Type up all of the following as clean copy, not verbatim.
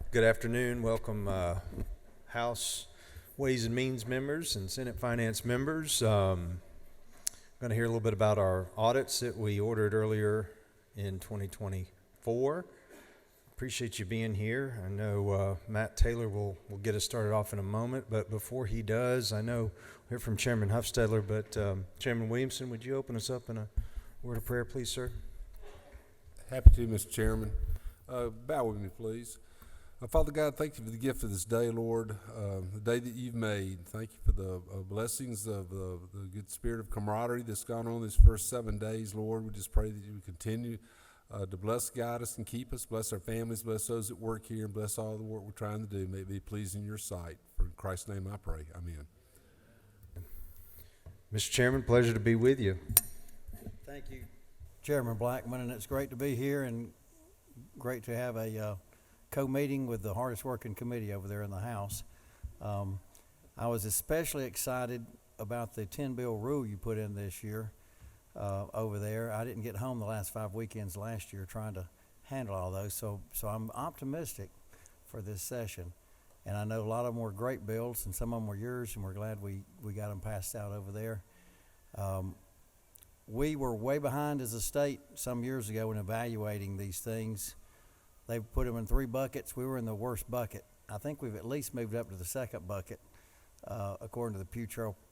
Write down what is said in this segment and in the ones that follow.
Good afternoon. Welcome, House Ways and Means members and Senate Finance members. Going to hear a little bit about our audits that we ordered earlier in 2024. Appreciate you being here. I know Matt Taylor will get us started off in a moment, but before he does, I know we'll hear from Chairman Huffstedler, but Chairman Williamson, would you open us up in a word of prayer, please, sir? Happy to, Mr. Chairman. Bow with me, please. Father God, thank you for the gift of this day, Lord, the day that you've made. Thank you for the blessings of the good spirit of camaraderie that's gone on these first 7 days, Lord. We just pray that you would continue to bless, guide us, and keep us. Bless our families, bless those that work here, and bless all the work we're trying to do. May it be pleasing in your sight. For in Christ's name I pray. Amen. Mr. Chairman, pleasure to be with you. Thank you, Chairman Blackman, and it's great to be here and great to have a co-meeting with the hardest working committee over there in the House. I was especially excited about the 10-bill rule you put in this year over there. I didn't get home the last 5 weekends last year trying to handle all those, so I'm optimistic for this session. And I know a lot of them were great bills, and some of them were yours, and we're glad we got them passed out over there. We were way behind as a state some years ago in evaluating these things. They put them in 3 buckets. We were in the worst bucket. I think we've at least moved up to the second bucket, according to the Pew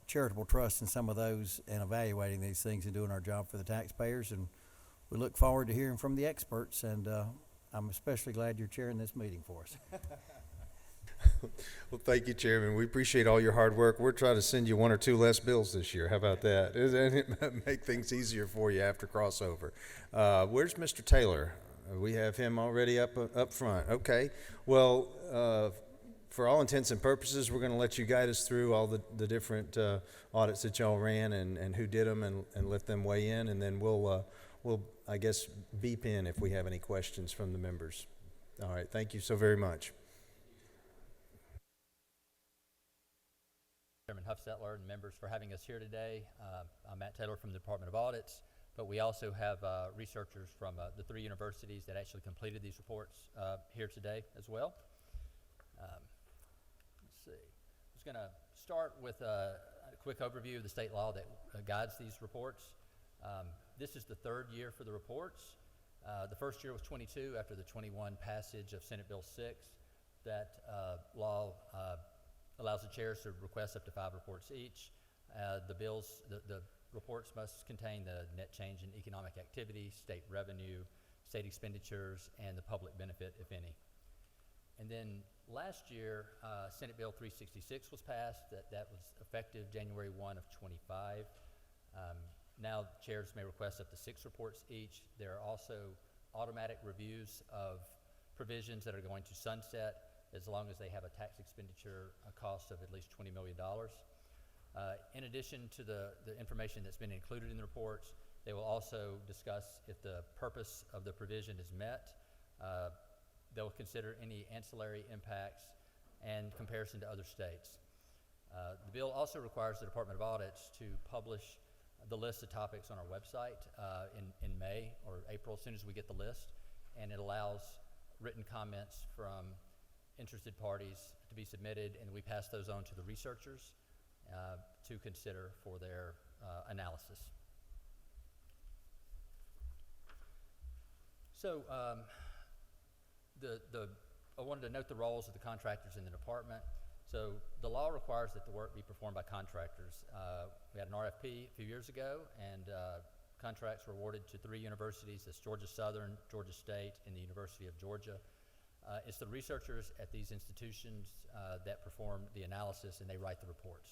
Charitable Trust and some of those, in evaluating these things and doing our job for the taxpayers. And we look forward to hearing from the experts, and I'm especially glad you're chairing this meeting for us. Well, thank you, Chairman. We appreciate all your hard work. We're trying to send you 1 or 2 less bills this year. How about that? It make things easier for you after crossover. Where's Mr. Taylor? We have him already up front. Okay. Well, for all intents and purposes, we're going to let you guide us through all the different audits that y'all ran and who did them, and let them weigh in, and then we'll I guess beep in if we have any questions from the members. All right. Thank you so very much. Chairman Huffstedler and members for having us here today. I'm Matt Taylor from the Department of Audits, but we also have researchers from the 3 universities that actually completed these reports here today as well. Let's see. I was going to start with a quick overview of the state law that guides these reports. This is the 3rd year for the reports. The first year was 22 after the 21 passage of Senate Bill 6. That law allows the chairs to request up to 5 reports each. The reports must contain the net change in economic activity, state revenue, state expenditures, and the public benefit, if any. And then last year, Senate Bill 366 was passed. That was effective January 1 of 25. Now chairs may request up to 6 reports each. There are also automatic reviews of provisions that are going to sunset as long as they have a tax expenditure cost of at least $20 million. In addition to the information that's been included in the reports, they will also discuss if the purpose of the provision is met. They'll consider any ancillary impacts and comparison to other states. The bill also requires the Department of Audits to publish the list of topics on our website in May or April, as soon as we get the list, and it allows written comments from interested parties to be submitted, and we pass those on to the researchers to consider for their analysis. So I wanted to note the roles of the contractors in the department. So the law requires that the work be performed by contractors. We had an RFP a few years ago, and contracts were awarded to 3 universities. That's Georgia Southern, Georgia State, and the University of Georgia. It's the researchers at these institutions that perform the analysis, and they write the reports.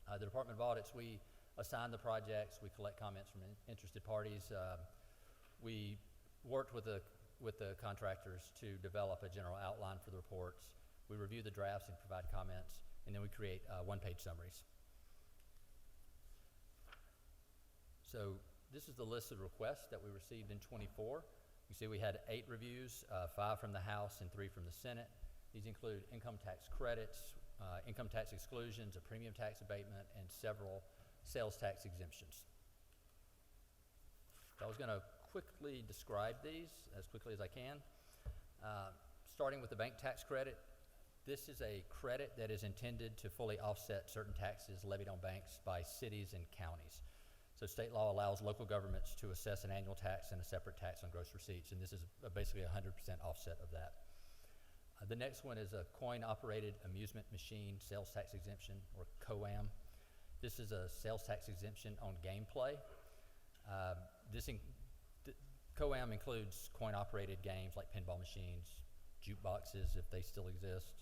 The Department of Audits, we assign the projects, we collect comments from interested parties. We worked with the contractors to develop a general outline for the reports. We review the drafts and provide comments, and then we create 1-page summaries. So this is the list of requests that we received in 24. You see we had 8 reviews, 5 from the House and 3 from the Senate. These include income tax credits, income tax exclusions, a premium tax abatement, and several sales tax exemptions. So I was going to quickly describe these as quickly as I can. Starting with the bank tax credit, this is a credit that is intended to fully offset certain taxes levied on banks by cities and counties. So state law allows local governments to assess an annual tax and a separate tax on gross receipts, and this is basically a 100% offset of that. The next one is a coin-operated amusement machine sales tax exemption, or COAM. This is a sales tax exemption on gameplay. COAM includes coin-operated games like pinball machines, jukeboxes, if they still exist.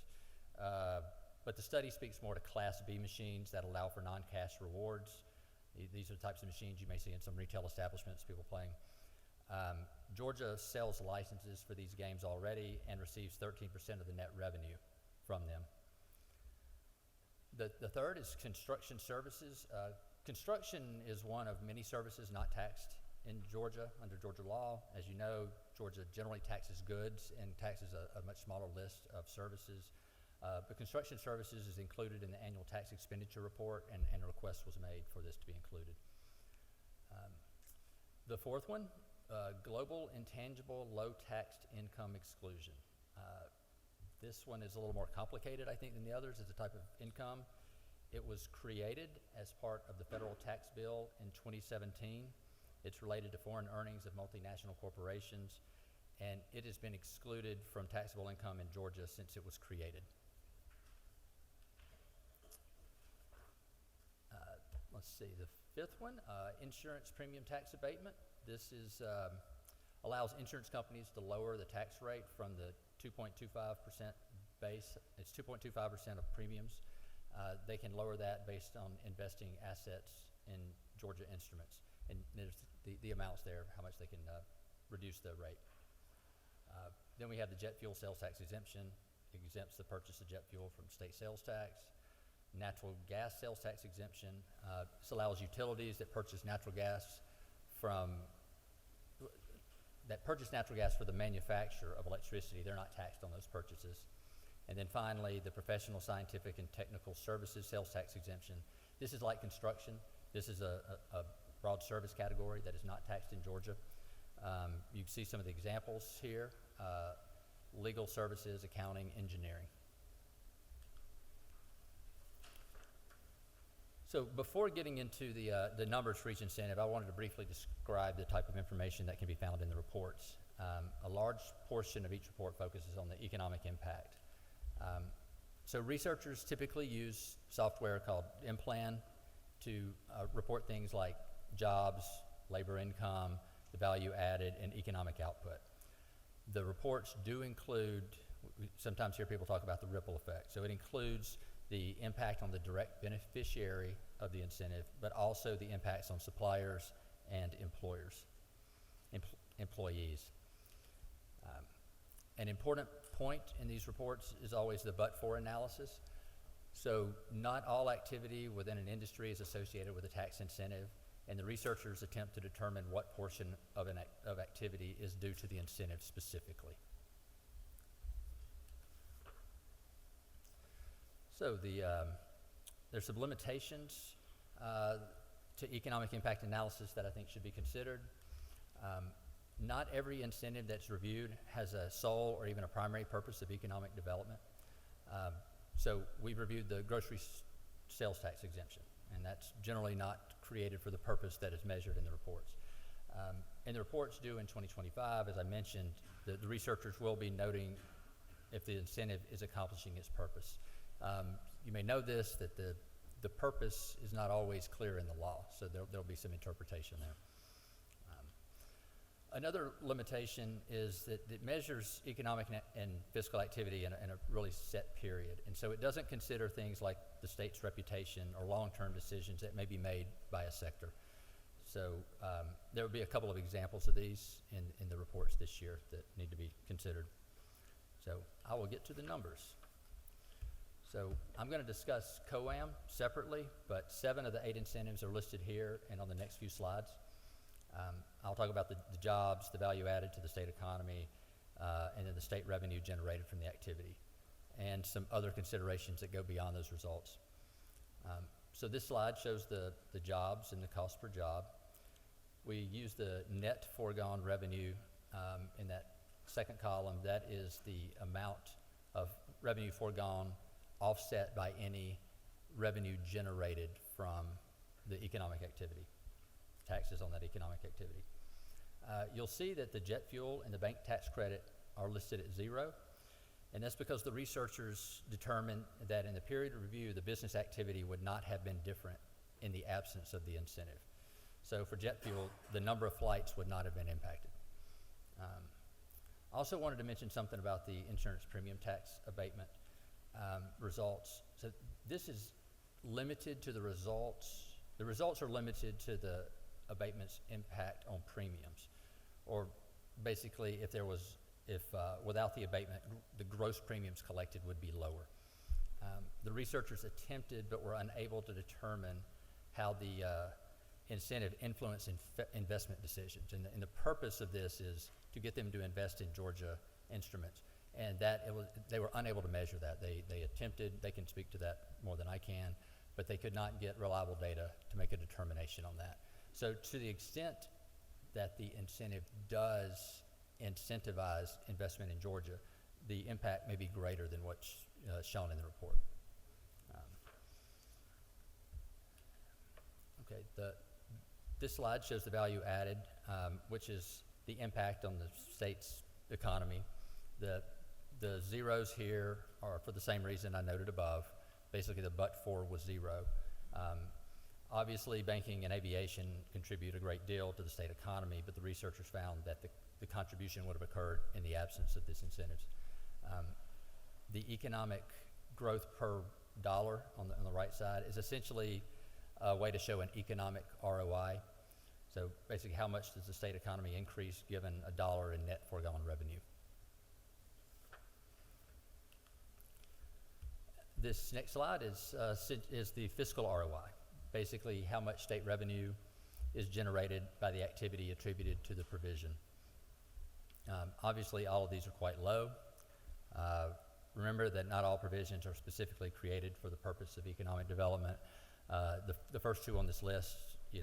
But the study speaks more to Class B machines that allow for non-cash rewards. These are the types of machines you may see in some retail establishments, people playing. Georgia sells licenses for these games already and receives 13% of the net revenue from them. The third is construction services. Construction is one of many services not taxed in Georgia under Georgia law. As you know, Georgia generally taxes goods and taxes a much smaller list of services. But construction services is included in the annual tax expenditure report, and a request was made for this to be included. The fourth one, global intangible low taxed income exclusion. This one is a little more complicated, I think, than the others. It's a type of income. It was created as part of the federal tax bill in 2017. It's related to foreign earnings of multinational corporations, and it has been excluded from taxable income in Georgia since it was created. Let's see, the fifth one, insurance premium tax abatement. This is allows insurance companies to lower the tax rate from the 2.25% base. It's 2.25% of premiums. They can lower that based on investing assets in Georgia instruments. And there's the amounts there, how much they can reduce the rate. Then we have the jet fuel sales tax exemption. It exempts the purchase of jet fuel from state sales tax. Natural gas sales tax exemption. This allows utilities that purchase natural gas for the manufacture of electricity. They're not taxed on those purchases. And then finally, the professional, scientific, and technical services sales tax exemption. This is like construction. This is a broad service category that is not taxed in Georgia. You can see some of the examples here. Legal services, accounting, engineering. So before getting into the numbers for each incentive, I wanted to briefly describe the type of information that can be found in the reports. A large portion of each report focuses on the economic impact. So researchers typically use software called M-Plan to report things like jobs, labor income, the value added, and economic output. The reports do include, we sometimes hear people talk about the ripple effect. So it includes the impact on the direct beneficiary of the incentive, but also the impacts on suppliers and employees. An important point in these reports is always the but-for analysis. So not all activity within an industry is associated with a tax incentive, and the researchers attempt to determine what portion of activity is due to the incentive specifically. So there's some limitations to economic impact analysis that I think should be considered. Not every incentive that's reviewed has a sole or even a primary purpose of economic development. So we've reviewed the grocery sales tax exemption, and that's generally not created for the purpose that is measured in the reports. In the reports due in 2025, as I mentioned, the researchers will be noting if the incentive is accomplishing its purpose. You may know this, that the purpose is not always clear in the law, so there'll be some interpretation there. Another limitation is that it measures economic and fiscal activity in a really set period, and so it doesn't consider things like the state's reputation or long-term decisions that may be made by a sector. So there will be a couple of examples of these in the reports this year that need to be considered. So I will get to the numbers. So I'm going to discuss COAM separately, but 7 of the 8 incentives are listed here and on the next few slides. I'll talk about the jobs, the value added to the state economy, and then the state revenue generated from the activity, and some other considerations that go beyond those results. So this slide shows the jobs and the cost per job. We use the net foregone revenue in that second column, that is the amount of revenue foregone offset by any revenue generated from the economic activity, taxes on that economic activity. You'll see that the jet fuel and the bank tax credit are listed at 0, and that's because the researchers determined that in the period of review, the business activity would not have been different in the absence of the incentive. So for jet fuel, the number of flights would not have been impacted. I also wanted to mention something about the insurance premium tax abatement results. So this is limited to the results. The results are limited to the abatement's impact on premiums, or basically if without the abatement, the gross premiums collected would be lower. The researchers attempted but were unable to determine how the incentive influenced investment decisions. And the purpose of this is to get them to invest in Georgia instruments. And they were unable to measure that. They attempted, they can speak to that more than I can, but they could not get reliable data to make a determination on that. So to the extent that the incentive does incentivize investment in Georgia, the impact may be greater than what's shown in the report. Okay, this slide shows the value added, which is the impact on the state's economy. The zeros here are for the same reason I noted above. Basically, the but-for was 0. Obviously, banking and aviation contribute a great deal to the state economy, but the researchers found that the contribution would have occurred in the absence of this incentives. The economic growth per dollar on the right side is essentially a way to show an economic ROI. So basically, how much does the state economy increase given $1 in net foregone revenue? This next slide is the fiscal ROI. Basically, how much state revenue is generated by the activity attributed to the provision. Obviously, all of these are quite low. Remember that not all provisions are specifically created for the purpose of economic development. The first two on this list,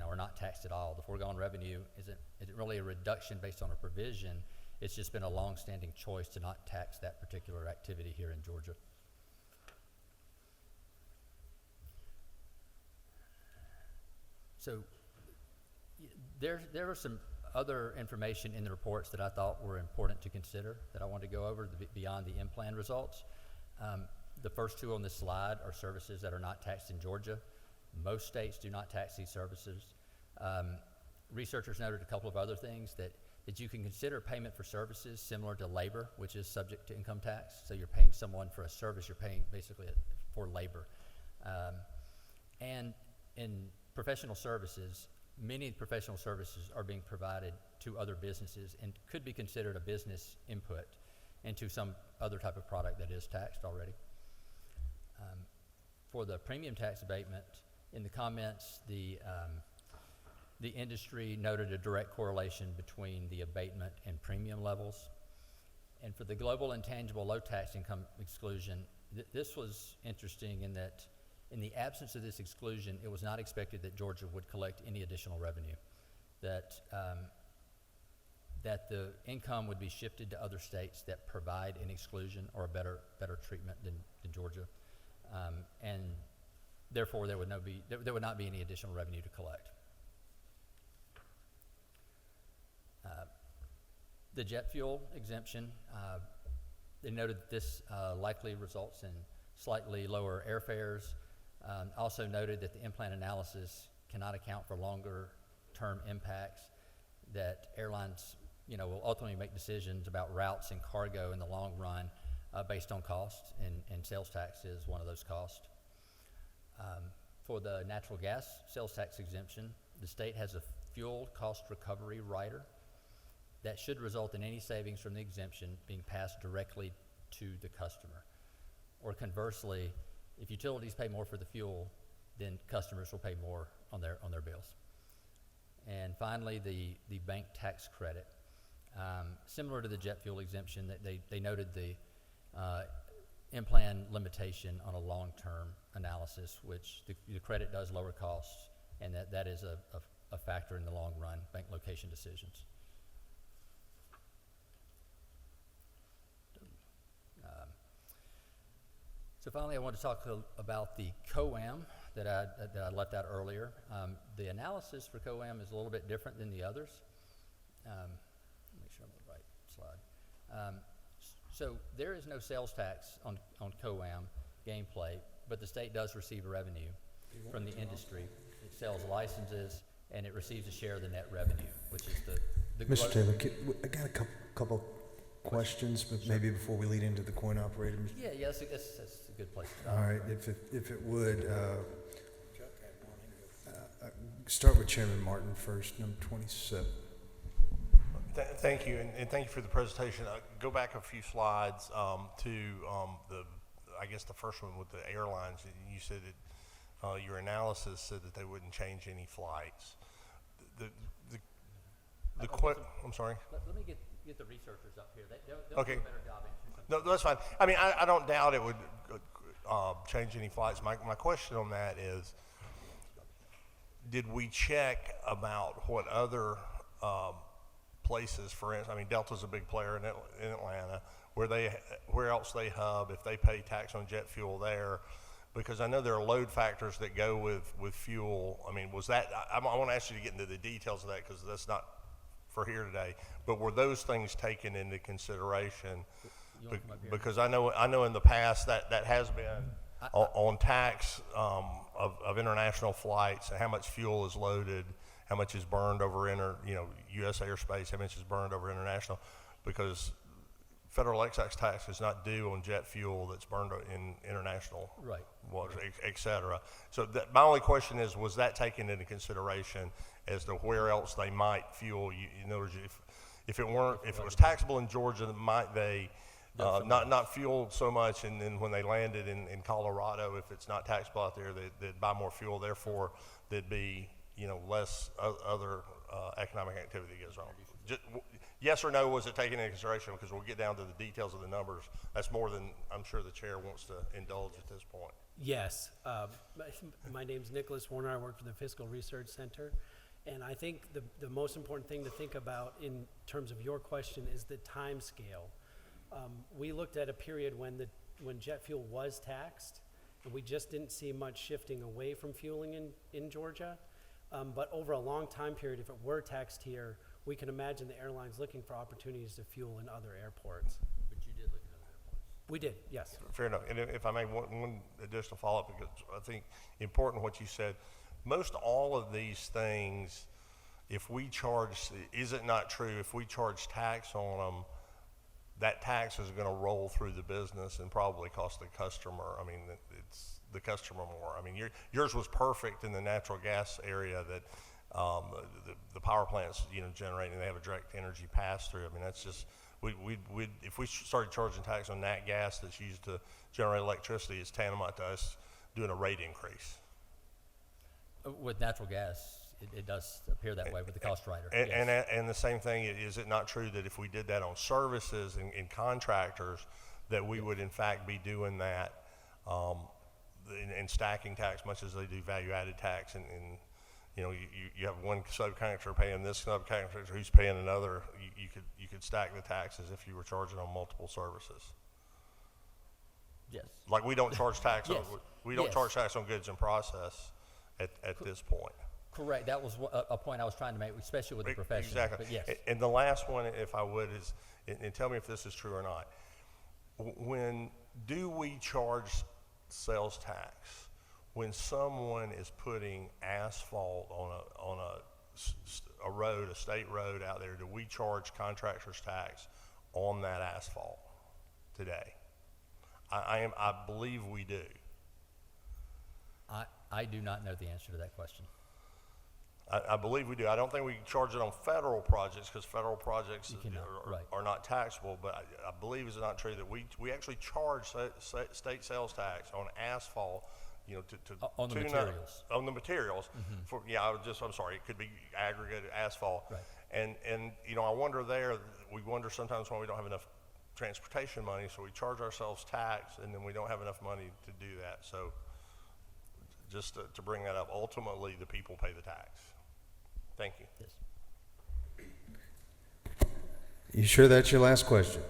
are not taxed at all. The foregone revenue isn't really a reduction based on a provision. It's just been a long-standing choice to not tax that particular activity here in Georgia. So there was some other information in the reports that I thought were important to consider that I wanted to go over beyond the in-plan results. The first two on this slide are services that are not taxed in Georgia. Most states do not tax these services. Researchers noted a couple of other things that you can consider payment for services similar to labor, which is subject to income tax. So you're paying someone for a service, you're paying basically for labor. And in professional services, many professional services are being provided to other businesses and could be considered a business input into some other type of product that is taxed already. For the premium tax abatement, in the comments, the industry noted a direct correlation between the abatement and premium levels. And for the global intangible low tax income exclusion, this was interesting in that in the absence of this exclusion, it was not expected that Georgia would collect any additional revenue, that the income would be shifted to other states that provide an exclusion or a better treatment than Georgia, and therefore there would not be any additional revenue to collect. The jet fuel exemption, they noted that this likely results in slightly lower airfares. Also noted that the in-plan analysis cannot account for longer-term impacts, that airlines will ultimately make decisions about routes and cargo in the long run based on costs, and sales tax is one of those costs. For the natural gas sales tax exemption, the state has a fuel cost recovery rider that should result in any savings from the exemption being passed directly to the customer. Or conversely, if utilities pay more for the fuel, then customers will pay more on their bills. And finally, the bank tax credit. Similar to the jet fuel exemption, that they noted the in-plan limitation on a long-term analysis, which the credit does lower costs, and that is a factor in the long run bank location decisions. So finally, I want to talk about the COAM that I left out earlier. The analysis for COAM is a little bit different than the others. Make sure I'm on the right slide. So there is no sales tax on COAM gameplay, but the state does receive revenue from the industry. It sells licenses and it receives a share of the net revenue, which is the Mr. growth- Taylor, I got a couple questions, but maybe before we lead into the coin operator. Yeah, that's a good place to start. All right, if it would, start with Chairman Martin first, number 27. Thank you, and thank you for the presentation. Go back a few slides to I guess the first one with the airlines. You said that your analysis said that they wouldn't change any flights. I'm sorry. Let me get the researchers up here. They'll Okay. do a better job answering some. No, that's fine. I mean, I don't doubt it would change any flights. My question on that is, did we check about what other places, for instance, I mean, Delta's a big player in Atlanta, where else they hub, if they pay tax on jet fuel there, because I know there are load factors that go with fuel. I mean, was that, I want to ask you to get into the details of that because that's not for here today, but were those things taken into consideration? You wanna come up here? Because I know in the past that has been on tax of international flights, how much fuel is loaded, how much is burned over U.S. airspace, how much is burned over international, because federal excise tax is not due on jet fuel that's burned in international Right. waters, et cetera. So my only question is, was that taken into consideration as to where else they might fuel? In other words, if it was taxable in Georgia, might they not fuel so much, and then when they landed in Colorado, if it's not taxable out there, they'd buy more fuel. Therefore, there'd be less other economic activity goes on. Yes or no, was it taken into consideration? Because we'll get down to the details of the numbers. That's more than I'm sure the chair wants to indulge at this point. Yes. My name's Nicholas Warner. I work for the Fiscal Research Center. And I think the most important thing to think about in terms of your question is the time scale. We looked at a period when jet fuel was taxed, and we just didn't see much shifting away from fueling in Georgia. But over a long time period, if it were taxed here, we can imagine the airlines looking for opportunities to fuel in other airports. But you did look at other airports. We did, yes. Fair enough. And if I may, one additional follow-up, because I think important what you said, most all of these things, if we charge, is it not true, if we charge tax on them, that tax is going to roll through the business and probably cost the customer, I mean, it's the customer more. I mean, yours was perfect in the natural gas area that the power plants, generating, they have a direct energy pass-through. I mean, that's just, if we started charging tax on nat gas that's used to generate electricity, it's tantamount to us doing a rate increase. With natural gas, it does appear that way with the cost rider. Yes. And the same thing, is it not true that if we did that on services and contractors, that we would in fact be doing that in stacking tax, much as they do value-added tax, and you have one subcontractor paying this subcontractor who's paying another. You could stack the taxes if you were charging on multiple services. Yes. Like we don't charge tax Yes. we don't Yes. charge tax on goods in process at this point. Correct. That was a point I was trying to make, especially with the profession. Exactly. But yes. And the last one, if I would, is, and tell me if this is true or not. When do we charge sales tax when someone is putting asphalt on a road, a state road out there? Do we charge contractors tax on that asphalt today? I believe we do. I do not know the answer to that question. I believe we do. I don't think we charge it on federal projects because federal projects You cannot, right. are not taxable. But I believe it's not true that we actually charge state sales tax on asphalt. On the tune up- materials. on the materials. I'm sorry. It could be aggregated asphalt. Right. And I wonder there. We wonder sometimes why we don't have enough transportation money, so we charge ourselves tax, and then we don't have enough money to do that. So just to bring that up, ultimately the people pay the tax. Thank you. Yes. You sure that's your last question?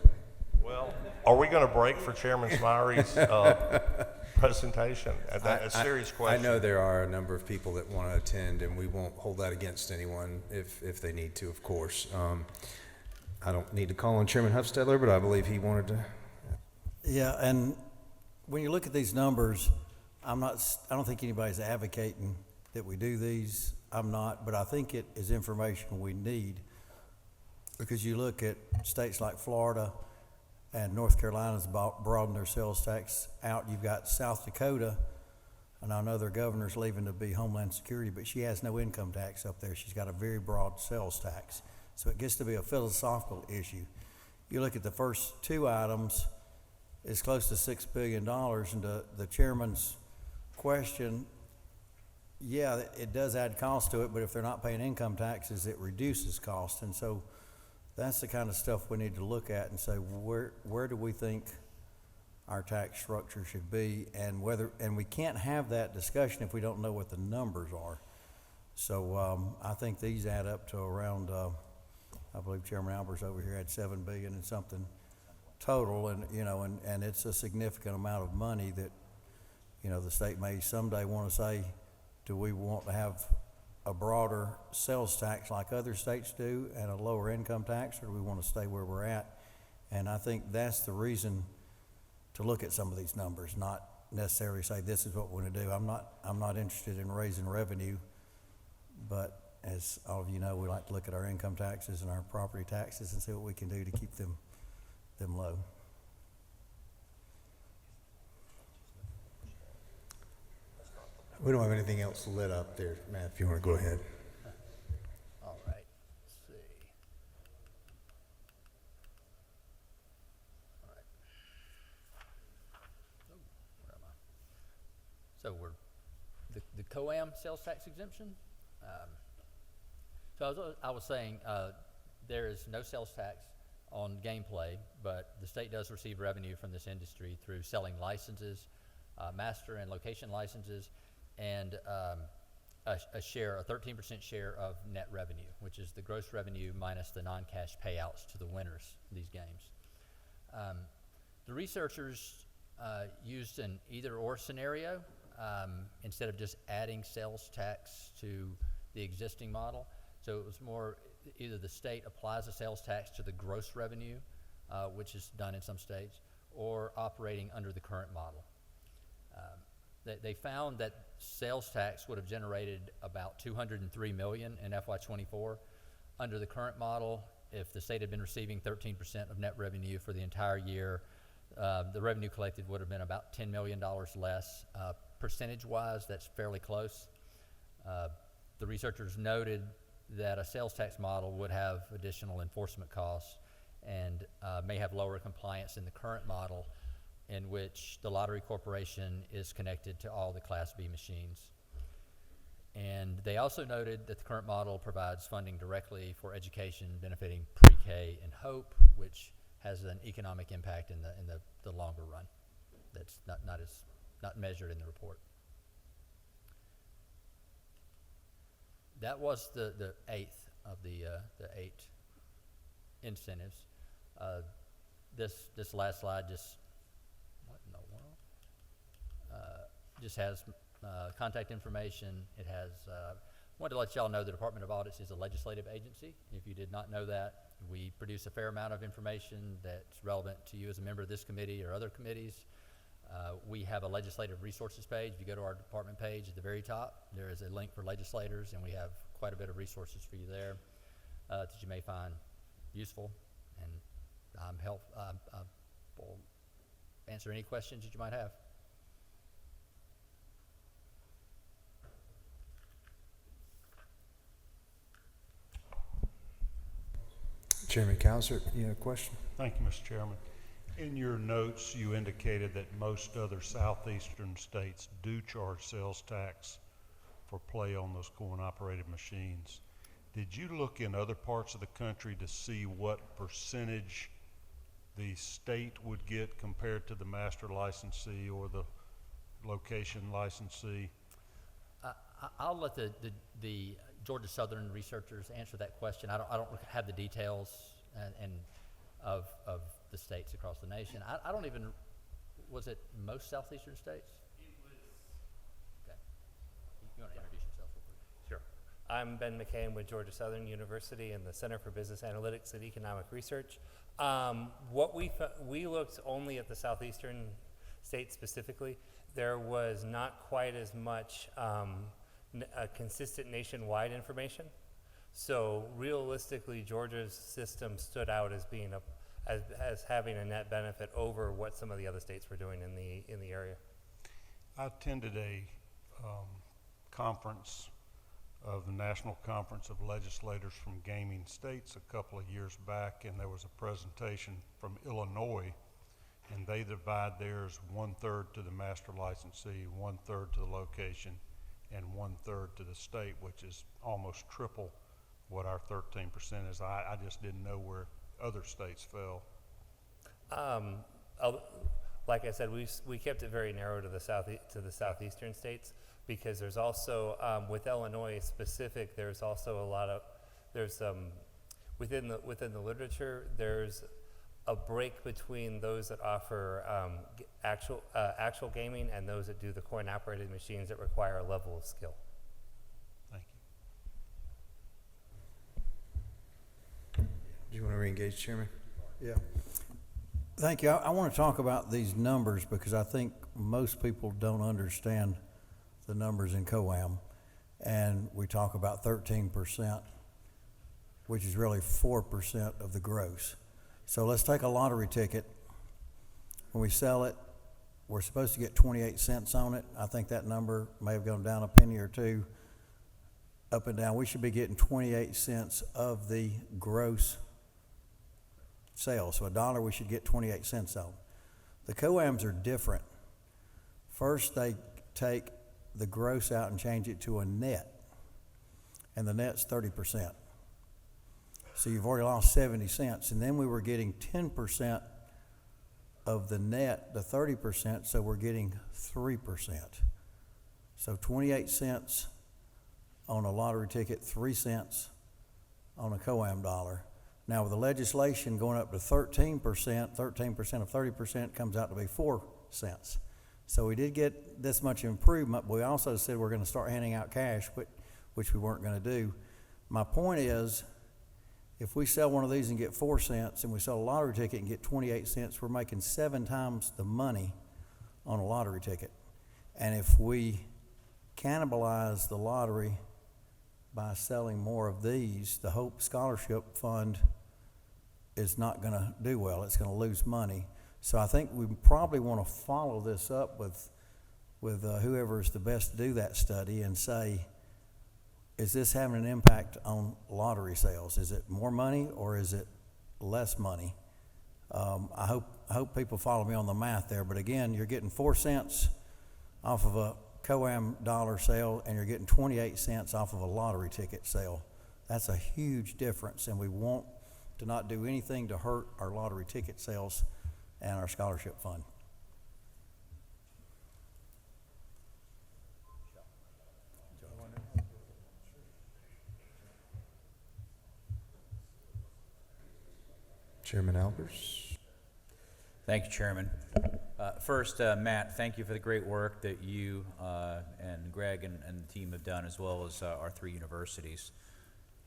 Well, Are we going to break for Chairman Smyre's presentation? That's a serious question. I know there are a number of people that want to attend, and we won't hold that against anyone if they need to, of course. I don't need to call on Chairman Huffstedler, but I believe he wanted to. Yeah, and when you look at these numbers, I don't think anybody's advocating that we do these. I'm not, but I think it is information we need, because you look at states like Florida and North Carolina's broadened their sales tax out. You've got South Dakota, and I know their governor's leaving to be Homeland Security, but she has no income tax up there. She's got a very broad sales tax. So it gets to be a philosophical issue. You look at the first two items, it's close to $6 billion, and the chairman's question, yeah, it does add cost to it, but if they're not paying income taxes, it reduces cost. And so that's the kind of stuff we need to look at and say, where do we think our tax structure should be, and we can't have that discussion if we don't know what the numbers are. So I think these add up to around, I believe Chairman Albers over here had $7 billion and something total, and and it's a significant amount of money that the state may someday want to say, do we want to have a broader sales tax like other states do and a lower income tax, or do we want to stay where we're at? And I think that's the reason to look at some of these numbers, not necessarily say this is what we're going to do. I'm not interested in raising revenue, but as all of you know, we like to look at our income taxes and our property taxes and see what we can do to keep them low. We don't have anything else lit up there, Matt, if you want to go ahead. All right, let's see. All right. Oh, where am I? So we're, the COAM sales tax exemption. So I was saying there is no sales tax on gameplay, but the state does receive revenue from this industry through selling licenses, master and location licenses, and a 13% share of net revenue, which is the gross revenue minus the non-cash payouts to the winners of these games. The researchers used an either-or scenario instead of just adding sales tax to the existing model. So it was more either the state applies a sales tax to the gross revenue, which is done in some states, or operating under the current model. They found that sales tax would have generated about $203 million in FY24. Under the current model, if the state had been receiving 13% of net revenue for the entire year, the revenue collected would have been about $10 million less. Percentage-wise, that's fairly close. The researchers noted that a sales tax model would have additional enforcement costs and may have lower compliance in the current model, in which the Lottery Corporation is connected to all the Class B machines. And they also noted that the current model provides funding directly for education benefiting pre-K and HOPE, which has an economic impact in the longer run. That's not measured in the report. That was the eighth of the 8 incentives. This last slide just just has contact information. It has, wanted to let y'all know the Department of Audits is a legislative agency. If you did not know that, we produce a fair amount of information that's relevant to you as a member of this committee or other committees. We have a legislative resources page. If you go to our department page at the very top, there is a link for legislators, and we have quite a bit of resources for you there that you may find useful, and I will answer any questions that you might have. Chairman Cowsert, you have a question? Thank you, Mr. Chairman. In your notes, you indicated that most other southeastern states do charge sales tax for play on those coin-operated machines. Did you look in other parts of the country to see what percentage the state would get compared to the master licensee or the location licensee? I'll let the Georgia Southern researchers answer that question. I don't have the details and of the states across the nation. I don't even, was it most southeastern states? It was. Okay. You want to introduce yourself real quick? Sure. I'm Ben McCain with Georgia Southern University in the Center for Business Analytics and Economic Research. What we looked only at the southeastern states specifically. There was not quite as much consistent nationwide information. So realistically, Georgia's system stood out as being as having a net benefit over what some of the other states were doing in the area. I attended a conference of the National Conference of Legislators from Gaming States a couple of years back, and there was a presentation from Illinois, and they divide theirs 1/3 to the master licensee, 1/3 to the location, and 1/3 to the state, which is almost triple what our 13% is. I just didn't know where other states fell. Like I said, we kept it very narrow to the southeastern states, because there's also with Illinois specific, there's also a lot of within the literature, there's a break between those that offer actual gaming and those that do the coin operated machines that require a level of skill. Thank you. Do you want to re-engage, Chairman? Yeah. Thank you. I want to talk about these numbers because I think most people don't understand the numbers in COAM. And we talk about 13%, which is really 4% of the gross. So let's take a lottery ticket. When we sell it, we're supposed to get 28 cents on it. I think that number may have gone down a penny or two, up and down. We should be getting 28 cents of the gross sales. So $1, we should get 28 cents on. The COAMs are different. First, they take the gross out and change it to a net, and the net's 30%. So you've already lost 70 cents, and then we were getting 10% of the net, the 30%, so we're getting 3%. So 28 cents on a lottery ticket, 3 cents on a COAM dollar. Now with the legislation going up to 13%, 13% of 30% comes out to be 4 cents. So we did get this much improvement, but we also said we're gonna start handing out cash, which we weren't gonna do. My point is, if we sell one of these and get 4 cents, and we sell a lottery ticket and get 28 cents, we're making 7 times the money on a lottery ticket. And if we cannibalize the lottery by selling more of these, the Hope Scholarship Fund is not gonna do well. It's gonna lose money. So I think we probably wanna follow this up with whoever is the best to do that study and say, is this having an impact on lottery sales? Is it more money or is it less money? I hope people follow me on the math there, but again, you're getting 4 cents off of a COAM dollar sale and you're getting 28 cents off of a lottery ticket sale. That's a huge difference, and we want to not do anything to hurt our lottery ticket sales and our scholarship fund. Chairman Albers? Thank you, Chairman. First, Matt, thank you for the great work that you and Greg and the team have done, as well as our 3 universities.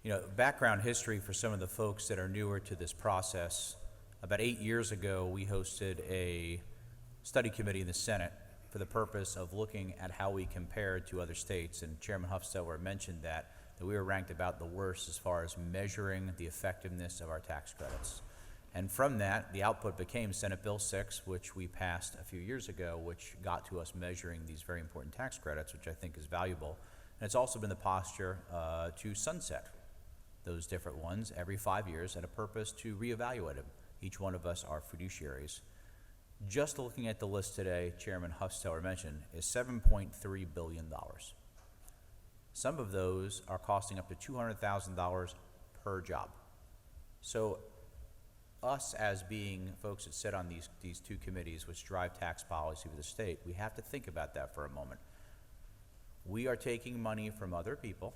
You know, background history for some of the folks that are newer to this process. About 8 years ago, we hosted a study committee in the Senate for the purpose of looking at how we compared to other states. And Chairman Huffstetter mentioned that we were ranked about the worst as far as measuring the effectiveness of our tax credits. And from that, the output became Senate Bill 6, which we passed a few years ago, which got to us measuring these very important tax credits, which I think is valuable. And it's also been the posture to sunset those different ones every 5 years at a purpose to reevaluate them. Each one of us are fiduciaries. Just looking at the list today, Chairman Huffstetter mentioned, is $7.3 billion. Some of those are costing up to $200,000 per job. So us as being folks that sit on these 2 committees which drive tax policy for the state, we have to think about that for a moment. We are taking money from other people.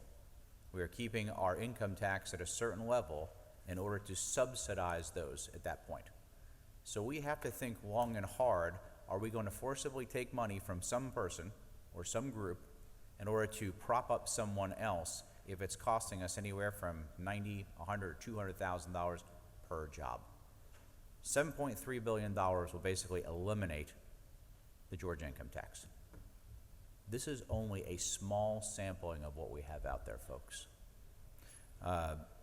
We are keeping our income tax at a certain level in order to subsidize those at that point. So we have to think long and hard, are we going to forcibly take money from some person or some group in order to prop up someone else if it's costing us anywhere from $90, $100, $200,000 per job? $7.3 billion will basically eliminate the Georgia income tax. This is only a small sampling of what we have out there, folks.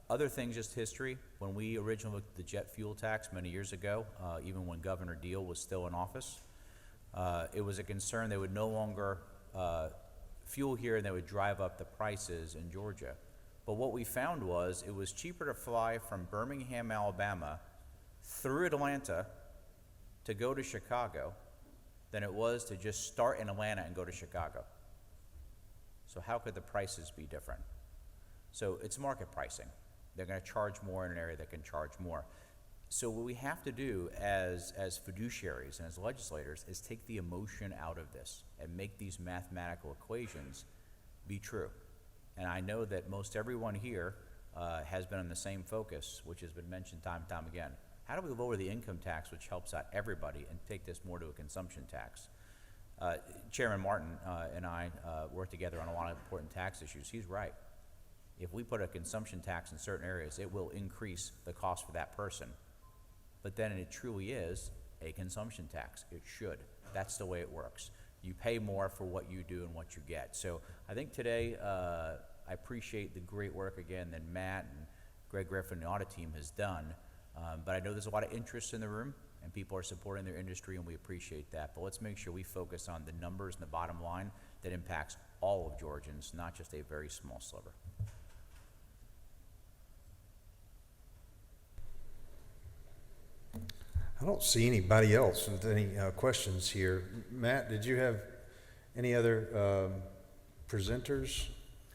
Other things, just history. When we originally looked at the jet fuel tax many years ago, even when Governor Deal was still in office, it was a concern they would no longer fuel here and they would drive up the prices in Georgia. But what we found was it was cheaper to fly from Birmingham, Alabama through Atlanta to go to Chicago than it was to just start in Atlanta and go to Chicago. So how could the prices be different? So it's market pricing. They're going to charge more in an area that can charge more. So what we have to do as fiduciaries and as legislators is take the emotion out of this and make these mathematical equations be true. And I know that most everyone here has been on the same focus, which has been mentioned time and time again. How do we lower the income tax, which helps out everybody, and take this more to a consumption tax? Chairman Martin and I work together on a lot of important tax issues. He's right. If we put a consumption tax in certain areas, it will increase the cost for that person. But then it truly is a consumption tax. It should. That's the way it works. You pay more for what you do and what you get. So I think today I appreciate the great work again that Matt and Greg Griffin and the audit team has done. But I know there's a lot of interest in the room and people are supporting their industry, and we appreciate that. But let's make sure we focus on the numbers and the bottom line that impacts all of Georgians, not just a very small sliver. I don't see anybody else with any questions here. Matt, did you have any other presenters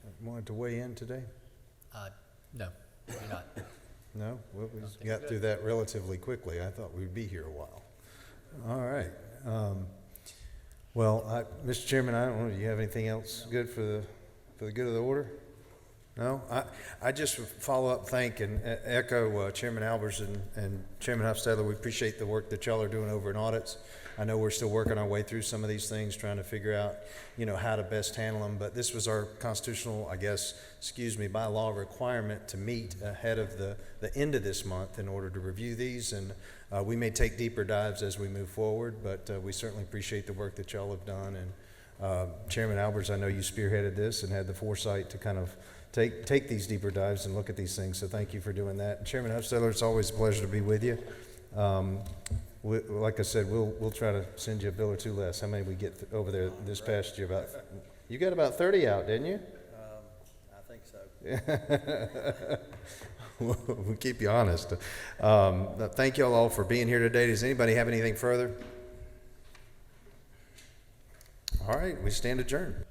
that wanted to weigh in today? No, maybe not. No? Well, we got through that relatively quickly. I thought we'd be here a while. All right. Mr. Chairman, I don't know, do you have anything else good for the good of the order? No? I just follow up, thank and echo Chairman Albers and Chairman Hofstadler. We appreciate the work that y'all are doing over in audits. I know we're still working our way through some of these things, trying to figure out, how to best handle them. But this was our constitutional, by law requirement to meet ahead of the end of this month in order to review these. And we may take deeper dives as we move forward, but we certainly appreciate the work that y'all have done. And Chairman Albers, I know you spearheaded this and had the foresight to kind of take these deeper dives and look at these things. So thank you for doing that. And Chairman Hofstadler, it's always a pleasure to be with you. Like I said, we'll try to send you a bill or two less. How many we get over there this past year? You got about 30 out, didn't you? I think so. We'll keep you honest. Thank you all for being here today. Does anybody have anything further? All right, we stand adjourned.